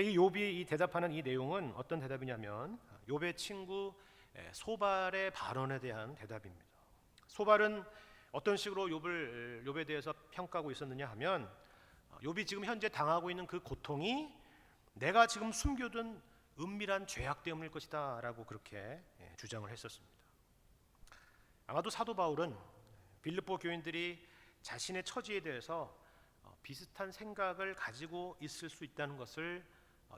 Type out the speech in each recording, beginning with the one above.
근데 이 욥이 이 대답하는 이 내용은 어떤 대답이냐면 욥의 친구 소발의 발언에 대한 대답입니다. 소발은 어떤 식으로 욥에 대해서 평가하고 있었느냐 하면 욥이 지금 현재 당하고 있는 그 고통이 내가 지금 숨겨둔 은밀한 죄악 때문일 것이다 라고 그렇게 주장을 했었습니다. 아마도 사도 바울은 빌립보 교인들이 자신의 처지에 대해서 비슷한 생각을 가지고 있을 수 있다는 것을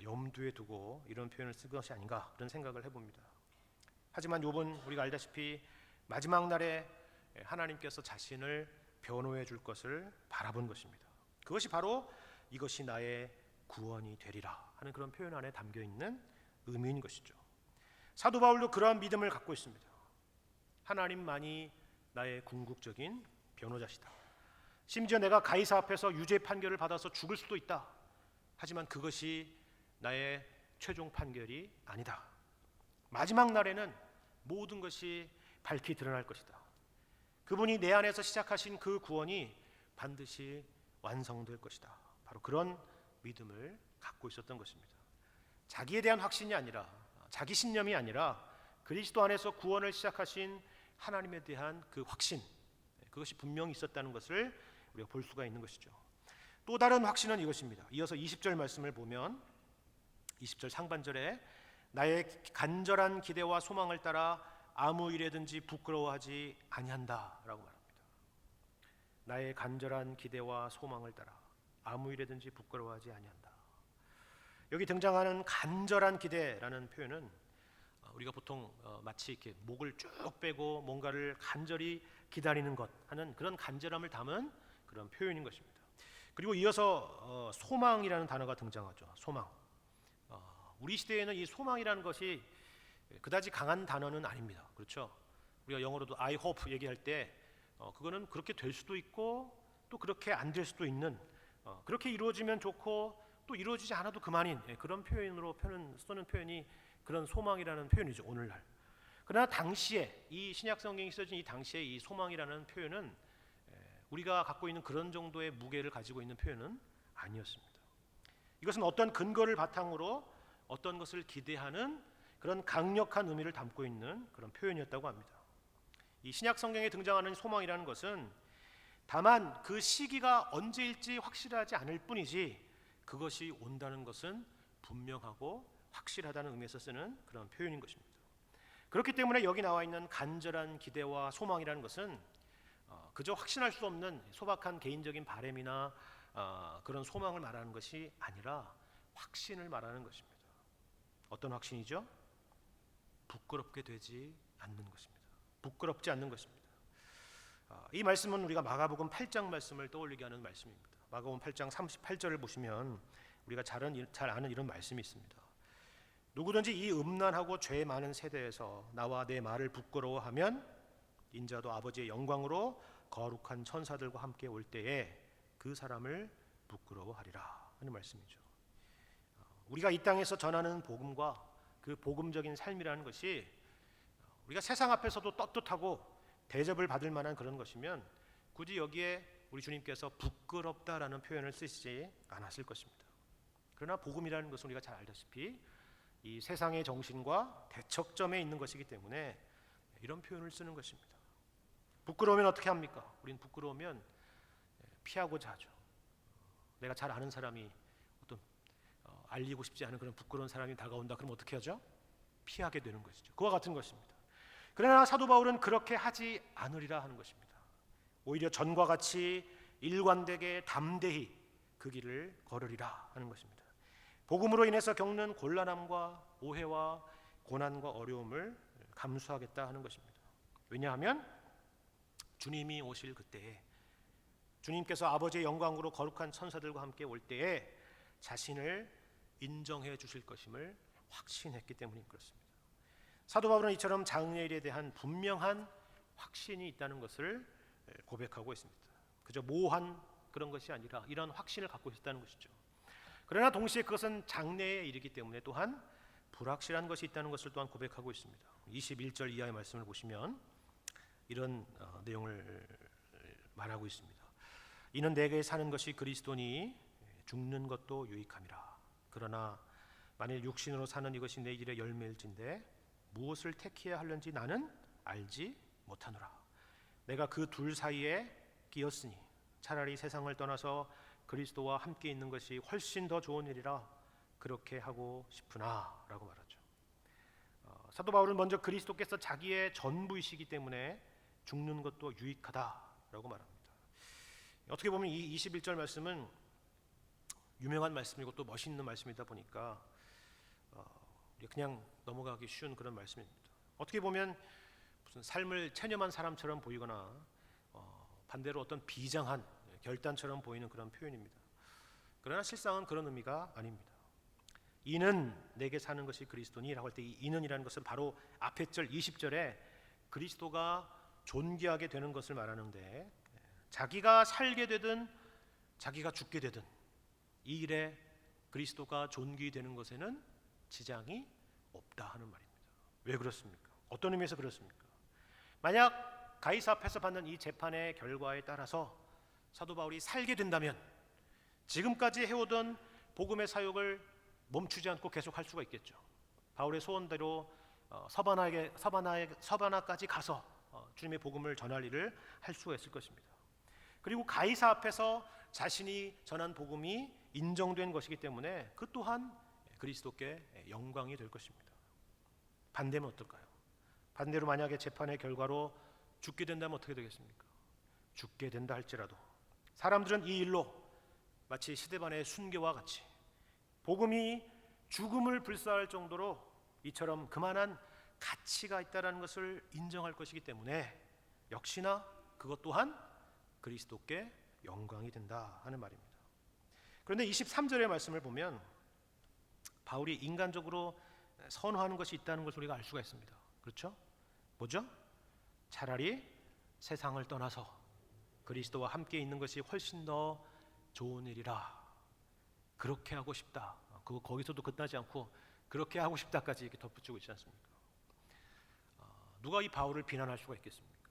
염두에 두고 이런 표현을 쓴 것이 아닌가 그런 생각을 해봅니다. 하지만 욥은 우리가 알다시피 마지막 날에 하나님께서 자신을 변호해 줄 것을 바라본 것입니다. 그것이 바로 이것이 나의 구원이 되리라 하는 그런 표현 안에 담겨 있는 의미인 것이죠. 사도 바울도 그러한 믿음을 갖고 있습니다. 하나님만이 나의 궁극적인 변호자시다. 심지어 내가 가이사 앞에서 유죄 판결을 받아서 죽을 수도 있다. 하지만 그것이 나의 최종 판결이 아니다. 마지막 날에는 모든 것이 밝히 드러날 것이다. 그분이 내 안에서 시작하신 그 구원이 반드시 완성될 것이다. 바로 그런 믿음을 갖고 있었던 것입니다. 자기에 대한 확신이 아니라, 자기 신념이 아니라 그리스도 안에서 구원을 시작하신 하나님에 대한 그 확신, 그것이 분명히 있었다는 것을 우리가 볼 수가 있는 것이죠. 또 다른 확신은 이것입니다. 이어서 20절 말씀을 보면 20절 상반절에 나의 간절한 기대와 소망을 따라 아무 일에든지 부끄러워하지 아니한다 라고 말합니다. 나의 간절한 기대와 소망을 따라 아무 일에든지 부끄러워하지 아니한다. 여기 등장하는 간절한 기대라는 표현은 우리가 보통 마치 이렇게 목을 쭉 빼고 뭔가를 간절히 기다리는 것 하는 그런 간절함을 담은 그런 표현인 것입니다. 그리고 이어서 소망이라는 단어가 등장하죠. 소망. 우리 시대에는 이 소망이라는 것이 그다지 강한 단어는 아닙니다. 그렇죠? 우리가 영어로도 I hope 얘기할 때 그거는 그렇게 될 수도 있고 또 그렇게 안 될 수도 있는 그렇게 이루어지면 좋고 또 이루어지지 않아도 그만인 그런 표현으로 쓰는 표현이 그런 소망이라는 표현이죠. 오늘날. 그러나 당시에 이 신약 성경이 써진 이 당시에 이 소망이라는 표현은 우리가 갖고 있는 그런 정도의 무게를 가지고 있는 표현은 아니었습니다. 이것은 어떤 근거를 바탕으로 어떤 것을 기대하는 그런 강력한 의미를 담고 있는 그런 표현이었다고 합니다. 이 신약 성경에 등장하는 소망이라는 것은 다만 그 시기가 언제일지 확실하지 않을 뿐이지 그것이 온다는 것은 분명하고 확실하다는 의미에서 쓰는 그런 표현인 것입니다. 그렇기 때문에 여기 나와 있는 간절한 기대와 소망이라는 것은 그저 확신할 수 없는 소박한 개인적인 바람이나 그런 소망을 말하는 것이 아니라 확신을 말하는 것입니다. 어떤 확신이죠? 부끄럽게 되지 않는 것입니다. 부끄럽지 않는 것입니다. 이 말씀은 우리가 마가복음 8장 말씀을 떠올리게 하는 말씀입니다. 마가복음 8장 38절을 보시면 우리가 잘 아는 이런 말씀이 있습니다. 누구든지 이 음란하고 죄 많은 세대에서 나와 내 말을 부끄러워하면 인자도 아버지의 영광으로 거룩한 천사들과 함께 올 때에 그 사람을 부끄러워하리라 하는 말씀이죠. 우리가 이 땅에서 전하는 복음과 그 복음적인 삶이라는 것이 우리가 세상 앞에서도 떳떳하고 대접을 받을 만한 그런 것이면 굳이 여기에 우리 주님께서 부끄럽다라는 표현을 쓰시지 않았을 것입니다. 그러나 복음이라는 것은 우리가 잘 알다시피 이 세상의 정신과 대척점에 있는 것이기 때문에 이런 표현을 쓰는 것입니다. 부끄러우면 어떻게 합니까? 우리는 부끄러우면 피하고자 하죠. 내가 잘 아는 사람이 어떤 알리고 싶지 않은 그런 부끄러운 사람이 다가온다 그러면 어떻게 하죠? 피하게 되는 것이죠. 그와 같은 것입니다. 그러나 사도 바울은 그렇게 하지 않으리라 하는 것입니다. 오히려 전과 같이 일관되게 담대히 그 길을 걸으리라 하는 것입니다. 복음으로 인해서 겪는 곤란함과 오해와 고난과 어려움을 감수하겠다 하는 것입니다. 왜냐하면 주님이 오실 그때에 주님께서 아버지의 영광으로 거룩한 천사들과 함께 올 때에 자신을 인정해 주실 것임을 확신했기 때문인 그렇습니다. 사도 바울은 이처럼 장래일에 대한 분명한 확신이 있다는 것을 고백하고 있습니다. 그저 모호한 그런 것이 아니라 이런 확신을 갖고 있었다는 것이죠. 그러나 동시에 그것은 장래에 이르기 때문에 또한 불확실한 것이 있다는 것을 또한 고백하고 있습니다. 21절 이하의 말씀을 보시면 이런 내용을 말하고 있습니다. 이는 내게 사는 것이 그리스도니 죽는 것도 유익함이라. 그러나 만일 육신으로 사는 이것이 내 일의 열매일진데 무엇을 택해야 하는지 나는 알지 못하노라. 내가 그 둘 사이에 끼었으니 차라리 세상을 떠나서 그리스도와 함께 있는 것이 훨씬 더 좋은 일이라 그렇게 하고 싶으나 라고 말하죠. 사도 바울은 먼저 그리스도께서 자기의 전부이시기 때문에 죽는 것도 유익하다라고 말합니다. 어떻게 보면 이 21절 말씀은 유명한 말씀이고 또 멋있는 말씀이다 보니까 그냥 넘어가기 쉬운 그런 말씀입니다. 어떻게 보면 무슨 삶을 체념한 사람처럼 보이거나 반대로 어떤 비장한 결단처럼 보이는 그런 표현입니다. 그러나 실상은 그런 의미가 아닙니다. 이는 내게 사는 것이 그리스도니라고 할 때 이 이는이라는 것은 바로 앞에 절 20절에 그리스도가 존귀하게 되는 것을 말하는데, 자기가 살게 되든 자기가 죽게 되든 이 일에 그리스도가 존귀되는 것에는 지장이 없다 하는 말입니다. 왜 그렇습니까? 어떤 의미에서 그렇습니까? 만약 가이사 앞에서 받는 이 재판의 결과에 따라서 사도 바울이 살게 된다면 지금까지 해오던 복음의 사역을 멈추지 않고 계속할 수가 있겠죠. 바울의 소원대로 서바나까지 가서 주님의 복음을 전할 일을 할 수가 있을 것입니다. 그리고 가이사 앞에서 자신이 전한 복음이 인정된 것이기 때문에 그 또한 그리스도께 영광이 될 것입니다. 반대면 어떨까요? 반대로 만약에 재판의 결과로 죽게 된다면 어떻게 되겠습니까? 죽게 된다 할지라도 사람들은 이 일로 마치 스데반의 순교와 같이 복음이 죽음을 불사할 정도로 이처럼 그만한 가치가 있다는 것을 인정할 것이기 때문에 역시나 그것 또한 그리스도께 영광이 된다 하는 말입니다. 그런데 23절의 말씀을 보면 바울이 인간적으로 선호하는 것이 있다는 것을 우리가 알 수가 있습니다. 그렇죠? 뭐죠? 차라리 세상을 떠나서 그리스도와 함께 있는 것이 훨씬 더 좋은 일이라 그렇게 하고 싶다. 그거 거기서도 끝나지 않고 그렇게 하고 싶다까지 이렇게 덧붙이고 있지 않습니까? 누가 이 바울을 비난할 수가 있겠습니까?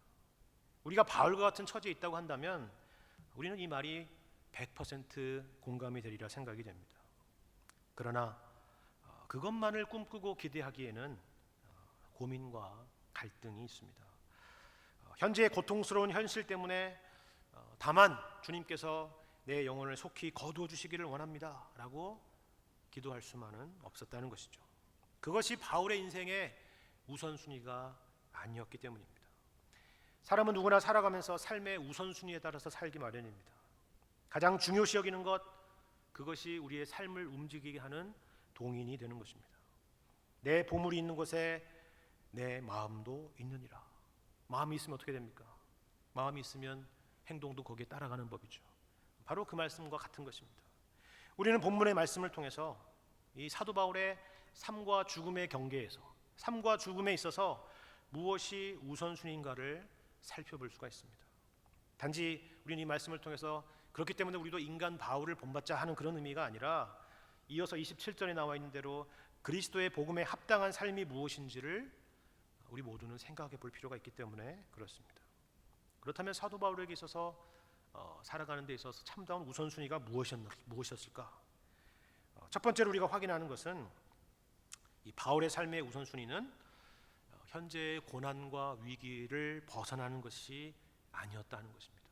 우리가 바울과 같은 처지에 있다고 한다면 우리는 이 말이 100% 공감이 되리라 생각이 됩니다. 그러나 그것만을 꿈꾸고 기대하기에는 고민과 갈등이 있습니다. 현재의 고통스러운 현실 때문에 다만 주님께서 내 영혼을 속히 거두어 주시기를 원합니다 라고 기도할 수만은 없었다는 것이죠. 그것이 바울의 인생의 우선순위가 아니었기 때문입니다. 사람은 누구나 살아가면서 삶의 우선순위에 따라서 살기 마련입니다. 가장 중요시 여기는 것, 그것이 우리의 삶을 움직이게 하는 동인이 되는 것입니다. 내 보물이 있는 곳에 내 마음도 있느니라. 마음이 있으면 어떻게 됩니까? 마음이 있으면 행동도 거기에 따라가는 법이죠. 바로 그 말씀과 같은 것입니다. 우리는 본문의 말씀을 통해서 이 사도 바울의 삶과 죽음의 경계에서 삶과 죽음에 있어서 무엇이 우선순위인가를 살펴볼 수가 있습니다. 단지 우리는 이 말씀을 통해서 그렇기 때문에 우리도 인간 바울을 본받자 하는 그런 의미가 아니라 이어서 27절에 나와 있는 대로 그리스도의 복음에 합당한 삶이 무엇인지를 우리 모두는 생각해 볼 필요가 있기 때문에 그렇습니다. 그렇다면 사도 바울에게 있어서 살아가는 데 있어서 참다운 우선순위가 무엇이었을까? 첫 번째로 우리가 확인하는 것은 이 바울의 삶의 우선순위는 현재의 고난과 위기를 벗어나는 것이 아니었다는 것입니다.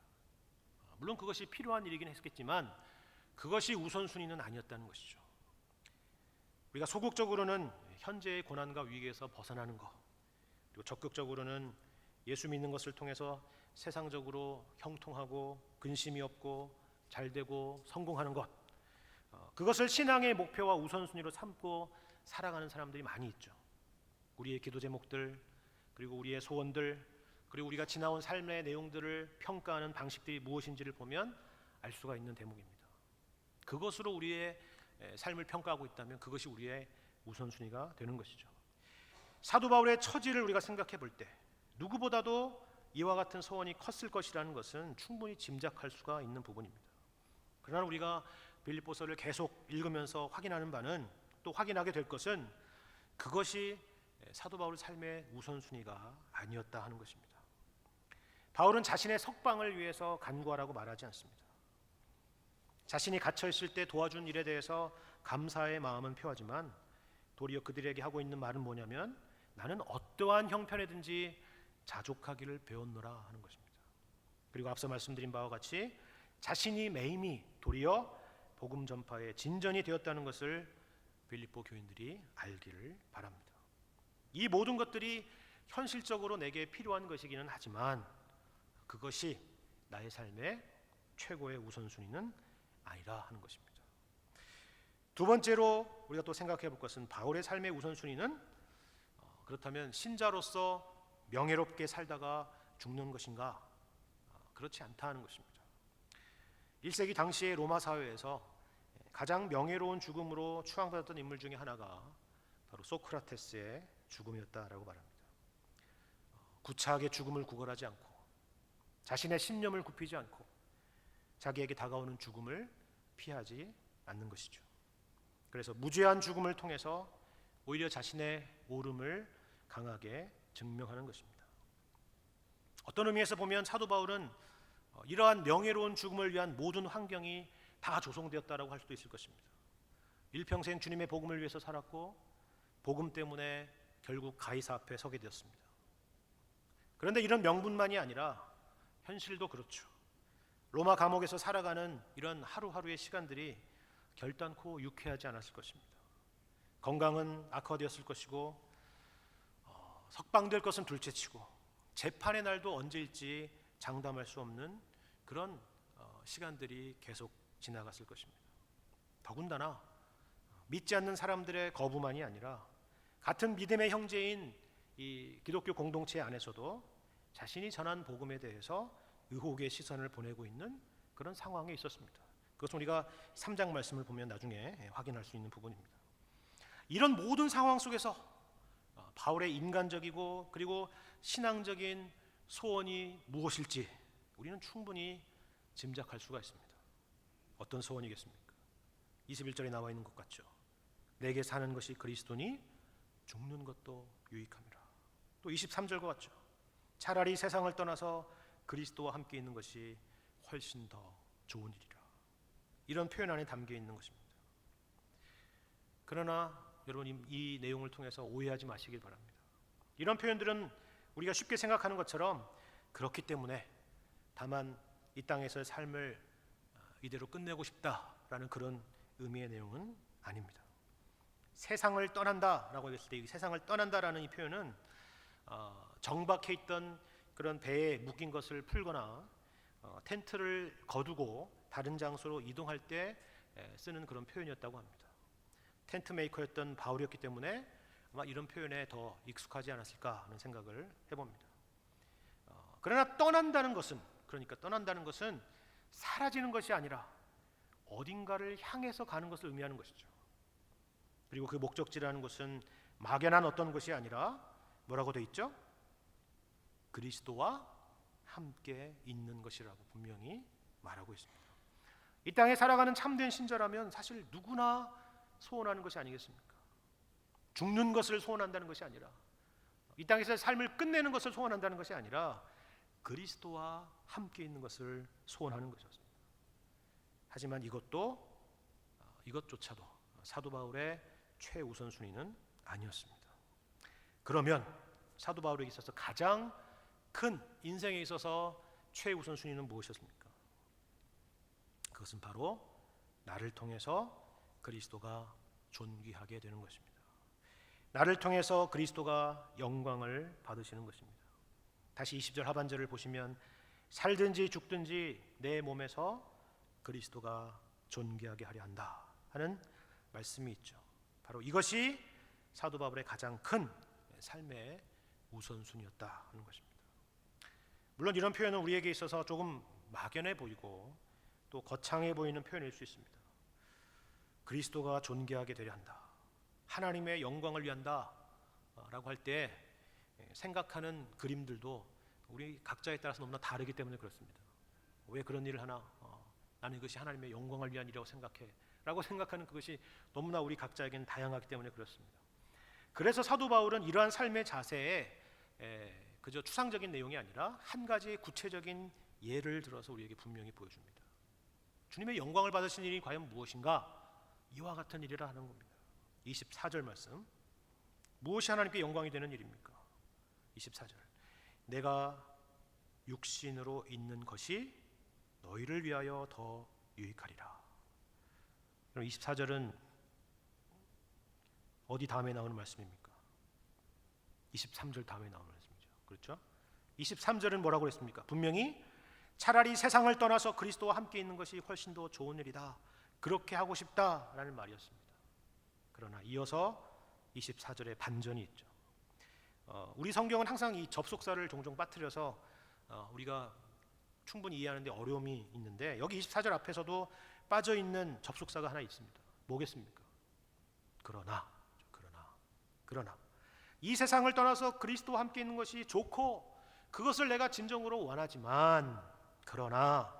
물론 그것이 필요한 일이긴 했겠지만 그것이 우선순위는 아니었다는 것이죠. 우리가 소극적으로는 현재의 고난과 위기에서 벗어나는 것, 그리고 적극적으로는 예수 믿는 것을 통해서 세상적으로 형통하고 근심이 없고 잘되고 성공하는 것, 그것을 신앙의 목표와 우선순위로 삼고 살아가는 사람들이 많이 있죠. 우리의 기도 제목들, 그리고 우리의 소원들, 그리고 우리가 지나온 삶의 내용들을 평가하는 방식들이 무엇인지를 보면 알 수가 있는 대목입니다. 그것으로 우리의 삶을 평가하고 있다면 그것이 우리의 우선순위가 되는 것이죠. 사도 바울의 처지를 우리가 생각해 볼 때 누구보다도 이와 같은 소원이 컸을 것이라는 것은 충분히 짐작할 수가 있는 부분입니다. 그러나 우리가 빌립보서를 계속 읽으면서 확인하는 바는, 또 확인하게 될 것은 그것이 사도 바울의 삶의 우선순위가 아니었다 하는 것입니다. 바울은 자신의 석방을 위해서 간구하라고 말하지 않습니다. 자신이 갇혀 있을 때 도와준 일에 대해서 감사의 마음은 표하지만 도리어 그들에게 하고 있는 말은 뭐냐면 나는 어떠한 형편에든지 자족하기를 배웠노라 하는 것입니다. 그리고 앞서 말씀드린 바와 같이 자신이 매임이 도리어 복음 전파의 진전이 되었다는 것을 빌립보 교인들이 알기를 바랍니다. 이 모든 것들이 현실적으로 내게 필요한 것이기는 하지만 그것이 나의 삶의 최고의 우선순위는 아니라 하는 것입니다. 두 번째로 우리가 또 생각해 볼 것은 바울의 삶의 우선순위는 그렇다면 신자로서 명예롭게 살다가 죽는 것인가? 그렇지 않다는 것입니다. 1세기 당시의 로마 사회에서 가장 명예로운 죽음으로 추앙받았던 인물 중에 하나가 바로 소크라테스의 죽음이었다라고 말합니다. 구차하게 죽음을 구걸하지 않고 자신의 신념을 굽히지 않고 자기에게 다가오는 죽음을 피하지 않는 것이죠. 그래서 무죄한 죽음을 통해서 오히려 자신의 옳음을 강하게 증명하는 것입니다. 어떤 의미에서 보면 사도 바울은 이러한 명예로운 죽음을 위한 모든 환경이 다 조성되었다라고 할 수도 있을 것입니다. 일평생 주님의 복음을 위해서 살았고 복음 때문에 결국 가이사 앞에 서게 되었습니다. 그런데 이런 명분만이 아니라 현실도 그렇죠. 로마 감옥에서 살아가는 이런 하루하루의 시간들이 결단코 유쾌하지 않았을 것입니다. 건강은 악화되었을 것이고 석방될 것은 둘째치고 재판의 날도 언제일지 장담할 수 없는 그런 시간들이 계속 지나갔을 것입니다. 더군다나 믿지 않는 사람들의 거부만이 아니라 같은 믿음의 형제인 이 기독교 공동체 안에서도 자신이 전한 복음에 대해서 의혹의 시선을 보내고 있는 그런 상황에 있었습니다. 그것은 우리가 3장 말씀을 보면 나중에 확인할 수 있는 부분입니다. 이런 모든 상황 속에서 바울의 인간적이고 그리고 신앙적인 소원이 무엇일지 우리는 충분히 짐작할 수가 있습니다. 어떤 소원이겠습니까? 21절에 나와 있는 것 같죠. 내게 사는 것이 그리스도니 죽는 것도 유익함이라. 또 23절과 같죠. 차라리 세상을 떠나서 그리스도와 함께 있는 것이 훨씬 더 좋은 일이라. 이런 표현 안에 담겨 있는 것입니다. 그러나 여러분 이 내용을 통해서 오해하지 마시길 바랍니다. 이런 표현들은 우리가 쉽게 생각하는 것처럼 그렇기 때문에 다만 이 땅에서의 삶을 이대로 끝내고 싶다라는 그런 의미의 내용은 아닙니다. 세상을 떠난다라고 했을 때 이 세상을 떠난다라는 이 표현은 정박해 있던 그런 배에 묶인 것을 풀거나 텐트를 거두고 다른 장소로 이동할 때 쓰는 그런 표현이었다고 합니다. 텐트 메이커였던 바울이었기 때문에 아마 이런 표현에 더 익숙하지 않았을까 하는 생각을 해봅니다. 그러나 떠난다는 것은 사라지는 것이 아니라 어딘가를 향해서 가는 것을 의미하는 것이죠. 그리고 그 목적지라는 것은 막연한 어떤 것이 아니라 뭐라고 되어 있죠? 그리스도와 함께 있는 것이라고 분명히 말하고 있습니다. 이 땅에 살아가는 참된 신자라면 사실 누구나 소원하는 것이 아니겠습니까? 죽는 것을 소원한다는 것이 아니라 이 땅에서 삶을 끝내는 것을 소원한다는 것이 아니라 그리스도와 함께 있는 것을 소원하는 것이었습니다. 하지만 이것조차도 사도 바울의 최우선순위는 아니었습니다. 그러면 사도 바울에게 있어서 가장 큰 인생에 있어서 최우선순위는 무엇이었습니까? 그것은 바로 나를 통해서 그리스도가 존귀하게 되는 것입니다. 나를 통해서 그리스도가 영광을 받으시는 것입니다. 다시 20절 하반절을 보시면 살든지 죽든지 내 몸에서 그리스도가 존귀하게 하려 한다 하는 말씀이 있죠. 바로 이것이 사도 바울의 가장 큰 삶의 우선순위였다 하는 것입니다. 물론 이런 표현은 우리에게 있어서 조금 막연해 보이고 또 거창해 보이는 표현일 수 있습니다. 그리스도가 존귀하게 되려 한다, 하나님의 영광을 위한다 라고 할 때 생각하는 그림들도 우리 각자에 따라서 너무나 다르기 때문에 그렇습니다. 왜 그런 일을 하나? 나는 이것이 하나님의 영광을 위한 일이라고 생각해 라고 생각하는 그것이 너무나 우리 각자에게는 다양하기 때문에 그렇습니다. 그래서 사도 바울은 이러한 삶의 자세에 그저 추상적인 내용이 아니라 한 가지 구체적인 예를 들어서 우리에게 분명히 보여줍니다. 주님의 영광을 받으신 일이 과연 무엇인가? 이와 같은 일이라 하는 겁니다. 24절 말씀. 무엇이 하나님께 영광이 되는 일입니까? 24절. 내가 육신으로 있는 것이 너희를 위하여 더 유익하리라. 그럼 24절은 어디 다음에 나오는 말씀입니까? 23절 다음에 나오는 말씀이죠. 그렇죠? 23절은 뭐라고 했습니까? 분명히 차라리 세상을 떠나서 그리스도와 함께 있는 것이 훨씬 더 좋은 일이다. 그렇게 하고 싶다라는 말이었습니다. 그러나 이어서 24절에 반전이 있죠. 우리 성경은 항상 이 접속사를 종종 빠뜨려서 우리가 충분히 이해하는데 어려움이 있는데, 여기 24절 앞에서도 빠져있는 접속사가 하나 있습니다. 뭐겠습니까? 그러나 이 세상을 떠나서 그리스도와 함께 있는 것이 좋고 그것을 내가 진정으로 원하지만, 그러나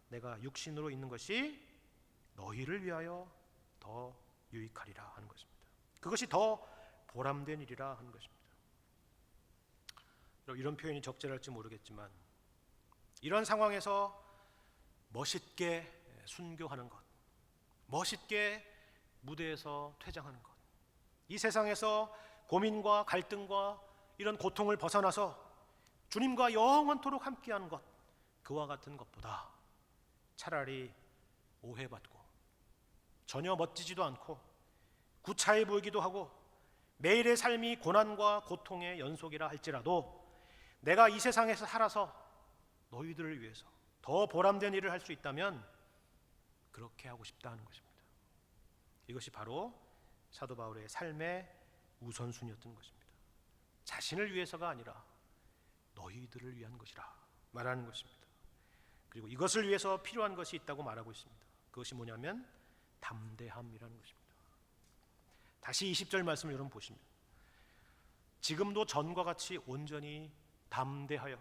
내가 육신으로 있는 것이 너희를 위하여 더 유익하리라 하는 것입니다. 그것이 더 보람된 일이라 하는 것입니다. 이런 표현이 적절할지 모르겠지만, 이런 상황에서 멋있게 순교하는 것, 멋있게 무대에서 퇴장하는 것, 이 세상에서 고민과 갈등과 이런 고통을 벗어나서 주님과 영원토록 함께하는 것, 그와 같은 것보다 차라리 오해받고 전혀 멋지지도 않고 구차해 보이기도 하고 매일의 삶이 고난과 고통의 연속이라 할지라도 내가 이 세상에서 살아서 너희들을 위해서 더 보람된 일을 할 수 있다면 그렇게 하고 싶다 하는 것입니다. 이것이 바로 사도 바울의 삶의 우선순위였던 것입니다. 자신을 위해서가 아니라 너희들을 위한 것이라 말하는 것입니다. 그리고 이것을 위해서 필요한 것이 있다고 말하고 있습니다. 그것이 뭐냐면 담대함이라는 것입니다. 다시 20절 말씀을 여러분 보시면, 지금도 전과 같이 온전히 담대하여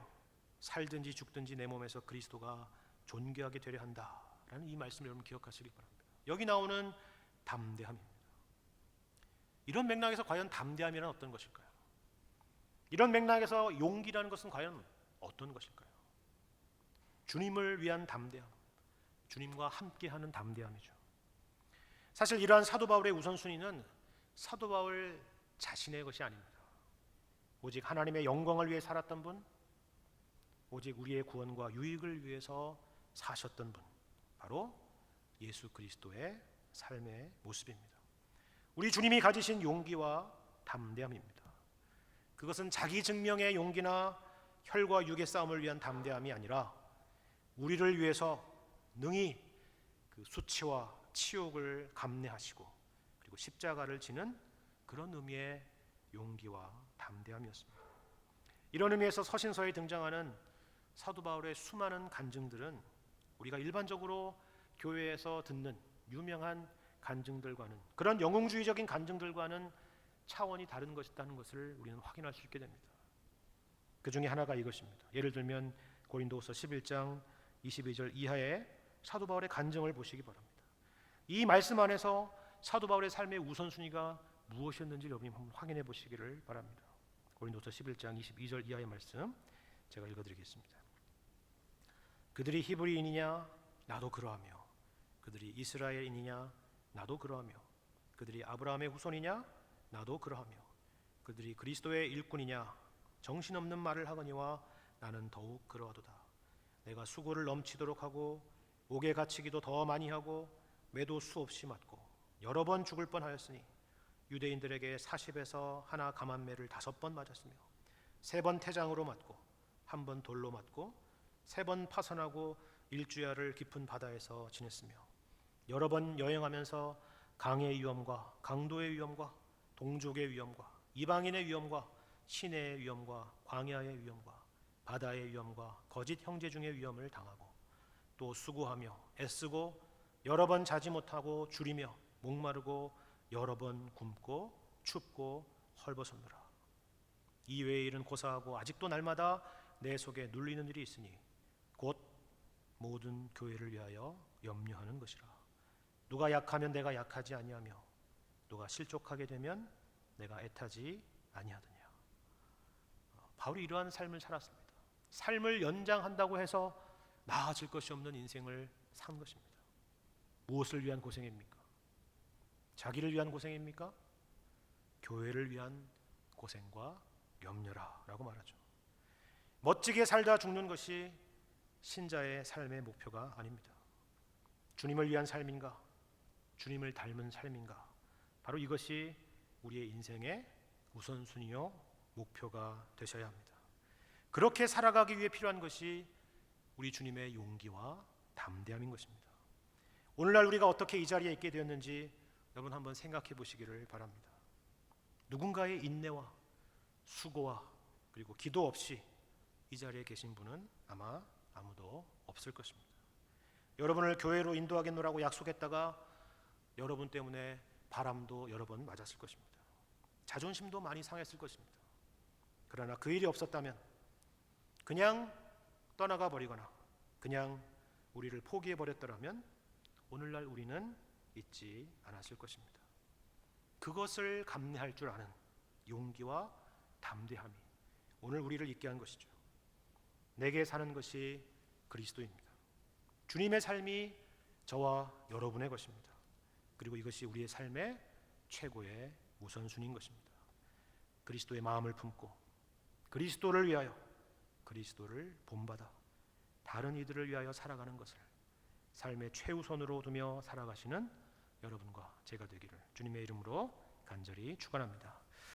살든지 죽든지 내 몸에서 그리스도가 존귀하게 되려 한다라는 이 말씀을 여러분 기억하시기 바랍니다. 여기 나오는 담대함입니다. 이런 맥락에서 과연 담대함이란 어떤 것일까요? 이런 맥락에서 용기라는 것은 과연 어떤 것일까요? 주님을 위한 담대함, 주님과 함께하는 담대함이죠. 사실 이러한 사도 바울의 우선순위는 사도 바울 자신의 것이 아닙니다. 오직 하나님의 영광을 위해 살았던 분, 오직 우리의 구원과 유익을 위해서 사셨던 분, 바로 예수 그리스도의 삶의 모습입니다. 우리 주님이 가지신 용기와 담대함입니다. 그것은 자기 증명의 용기나 혈과 육의 싸움을 위한 담대함이 아니라 우리를 위해서 능히 그 수치와 치욕을 감내하시고 그리고 십자가를 지는 그런 의미의 용기와 담대함이었습니다. 이런 의미에서 서신서에 등장하는 사도 바울의 수많은 간증들은 우리가 일반적으로 교회에서 듣는 유명한 간증들과는, 그런 영웅주의적인 간증들과는 차원이 다른 것이라는 것을 우리는 확인할 수 있게 됩니다. 그 중에 하나가 이것입니다. 예를 들면 고린도후서 11장 22절 이하의 사도 바울의 간증을 보시기 바랍니다. 이 말씀 안에서 사도 바울의 삶의 우선순위가 무엇이었는지 여러분이 한번 확인해 보시기를 바랍니다. 고린도서 11장 22절 이하의 말씀 제가 읽어드리겠습니다. 그들이 히브리인이냐 나도 그러하며, 그들이 이스라엘인이냐 나도 그러하며, 그들이 아브라함의 후손이냐 나도 그러하며, 그들이 그리스도의 일꾼이냐 정신없는 말을 하거니와 나는 더욱 그러하도다. 내가 수고를 넘치도록 하고 옥에 갇히기도 더 많이 하고 매도 수없이 맞고 여러 번 죽을 뻔하였으니 유대인들에게 40에서 하나 감한매를 5번 맞았으며 3번 태장으로 맞고 1번 돌로 맞고 3번 파선하고 일주야를 깊은 바다에서 지냈으며 여러 번 여행하면서 강의 위험과 강도의 위험과 동족의 위험과 이방인의 위험과 시내의 위험과 광야의 위험과 바다의 위험과 거짓 형제 중의 위험을 당하고 또 수고하며 애쓰고 여러 번 자지 못하고 줄이며 목마르고 여러 번 굶고 춥고 헐벗었노라. 이 외의 일은 고사하고 아직도 날마다 내 속에 눌리는 일이 있으니 곧 모든 교회를 위하여 염려하는 것이라. 누가 약하면 내가 약하지 아니하며 누가 실족하게 되면 내가 애타지 아니하더냐. 바울이 이러한 삶을 살았습니다. 삶을 연장한다고 해서 나아질 것이 없는 인생을 산 것입니다. 무엇을 위한 고생입니까? 자기를 위한 고생입니까? 교회를 위한 고생과 염려라라고 말하죠. 멋지게 살다 죽는 것이 신자의 삶의 목표가 아닙니다. 주님을 위한 삶인가? 주님을 닮은 삶인가? 바로 이것이 우리의 인생의 우선순위요 목표가 되셔야 합니다. 그렇게 살아가기 위해 필요한 것이 우리 주님의 용기와 담대함인 것입니다. 오늘날 우리가 어떻게 이 자리에 있게 되었는지 여러분 한번 생각해 보시기를 바랍니다. 누군가의 인내와 수고와 그리고 기도 없이 이 자리에 계신 분은 아마 아무도 없을 것입니다. 여러분을 교회로 인도하겠노라고 약속했다가 여러분 때문에 바람도 여러 번 맞았을 것입니다. 자존심도 많이 상했을 것입니다. 그러나 그 일이 없었다면 그냥 떠나가 버리거나 그냥 우리를 포기해 버렸더라면 오늘날 우리는 있지 않았을 것입니다. 그것을 감내할 줄 아는 용기와 담대함이 오늘 우리를 있게 한 것이죠. 내게 사는 것이 그리스도입니다. 주님의 삶이 저와 여러분의 것입니다. 그리고 이것이 우리의 삶의 최고의 우선순위인 것입니다. 그리스도의 마음을 품고 그리스도를 위하여 그리스도를 본받아 다른 이들을 위하여 살아가는 것을 삶의 최우선으로 두며 살아가시는 여러분과 제가 되기를 주님의 이름으로 간절히 축원합니다.